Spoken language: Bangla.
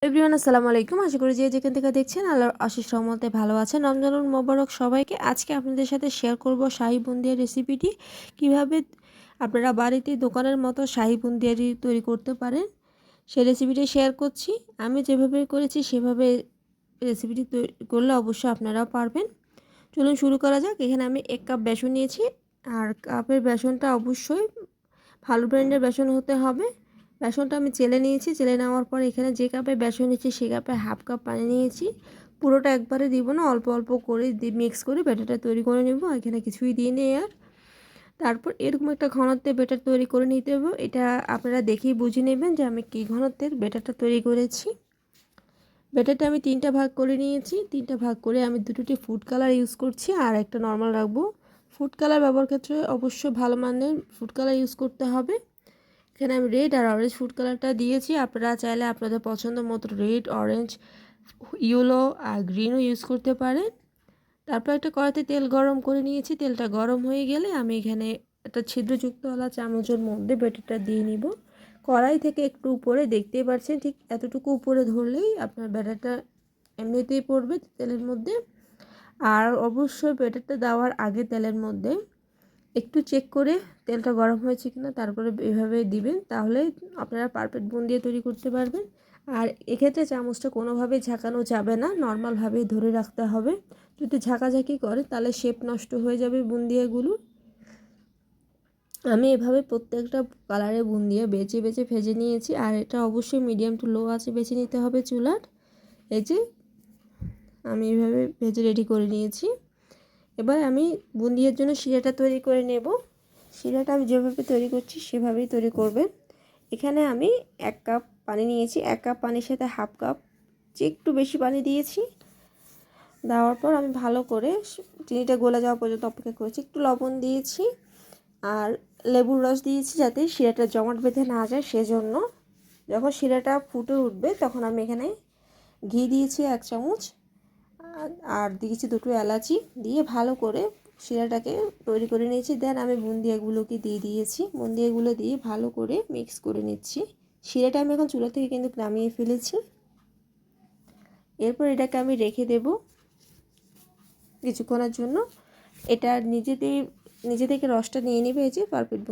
এভরিওয়ান আসসালামু আলাইকুম। আশা করি যে যেখান থেকে দেখছেন আল্লাহর অশেষ রহমতে ভালো আছেন। রমজানুল মোবারক সবাইকে। আজকে আপনাদের সাথে শেয়ার করব শাহী বুন্দিয়া রেসিপিটি। কিভাবে আপনারা বাড়িতে দোকানের মতো শাহী বুন্দিয়াটি তৈরি করতে পারেন সেই রেসিপিটি শেয়ার করছি। আমি যেভাবে করেছি সেভাবে রেসিপিটি তৈরি করলে অবশ্যই আপনারাও পারবেন। চলুন শুরু করা যাক। এখানে আমি 1 কাপ বেসন নিয়েছি, আর কাপের বেসনটা অবশ্যই ভালো ব্র্যান্ডের বেসন হতে হবে। বেসনটা আমি চেলে নিয়েছি। চেলে নেওয়ার পর এখানে যে কাপে বেসন নিয়েছি সেই কাপে হাফ কাপ পানি নিয়েছি। পুরোটা একবারে দিব না, অল্প অল্প করে মিক্স করে ব্যাটারটা তৈরি করে নেব। এখানে কিছুই দিইনি আর। তারপর এরকম একটা ঘনত্বের ব্যাটার তৈরি করে নিতে হবে। এটা আপনারা দেখেই বুঝে নেবেন যে আমি কী ঘনত্বের ব্যাটারটা তৈরি করেছি। ব্যাটারটা আমি 3টা ভাগ করে নিয়েছি। 3টা ভাগ করে আমি দুটোটি ফুড কালার ইউজ করছি আর একটা নর্মাল রাখবো। ফুড কালার ব্যবহার ক্ষেত্রে অবশ্যই ভালো মানের ফুড কালার ইউজ করতে হবে। এখানে আমি রেড আর অরেঞ্জ ফুড কালারটা দিয়েছি। আপনারা চাইলে আপনাদের পছন্দ মতো রেড, অরেঞ্জ, ইয়েলো আর গ্রিনও ইউজ করতে পারেন। তারপর একটা কড়াইতে তেল গরম করে নিয়েছি। তেলটা গরম হয়ে গেলে আমি এখানে একটা ছিদ্রযুক্তওয়ালা চামচের মধ্যে ব্যাটারটা দিয়ে নিব। কড়াই থেকে একটু উপরে দেখতেই পাচ্ছেন, ঠিক এতটুকু উপরে ধরলেই আপনার ব্যাটারটা এমনিতেই পড়বে তেলের মধ্যে। আর অবশ্যই ব্যাটারটা দেওয়ার আগে তেলের মধ্যে একটু চেক করে তেলটা গরম হয়েছে কিনা তারপরে এভাবে দিবেন, তাহলে আপনারা পারফেক্ট বুন্দিয়া তৈরি করতে পারবেন। আর এক্ষেত্রে চামচটা কোনোভাবেই ঝাঁকানো যাবে না, নর্মালভাবেই ধরে রাখতে হবে। যদি ঝাঁকাঝাঁকি করে তাহলে শেপ নষ্ট হয়ে যাবে বুন্দিয়াগুলো। আমি এভাবে প্রত্যেকটা কালারে বুন্দিয়া বেছে বেছে ভেজে নিয়েছি। আর এটা অবশ্যই মিডিয়াম টু লো আছে বেছে নিতে হবে চুলার। এই যে আমি এভাবে ভেজে রেডি করে নিয়েছি। এবার আমি বুন্দিয়ার জন্য শিরাটা তৈরি করে নেব। শিরাটা আমি যেভাবে তৈরি করছি সেভাবেই তৈরি করবেন। এখানে আমি 1 কাপ পানি নিয়েছি। 1 কাপ পানির সাথে হাফ কাপ একটু বেশি পানি দিয়েছি। দেওয়ার পর আমি ভালো করে চিনিটা গলে যাওয়া পর্যন্ত অপেক্ষা করেছি। একটু লবণ দিয়েছি আর লেবুর রস দিয়েছি যাতে শিরাটা জমাট বেঁধে না যায় সেজন্য। যখন শিরাটা ফুটে উঠবে তখন আমি এখানে ঘি দিয়েছি 1 চামচ আর দিয়েছি 2টো এলাচি দিয়ে ভালো করে শিরাটাকে তৈরি করে নিয়েছি। দেন আমি বুন্দিয়াগুলোকে দিয়ে দিয়েছি। বুন্দিয়াগুলো দিয়ে ভালো করে মিক্স করে নিচ্ছি। শিরাটা আমি এখন চুলা থেকে কিন্তু নামিয়ে ফেলেছি। এরপর এটাকে আমি রেখে দেব কিছুক্ষণের জন্য। এটা নিজে থেকে রসটা নিয়ে নেবে। এই যে পারফেক্ট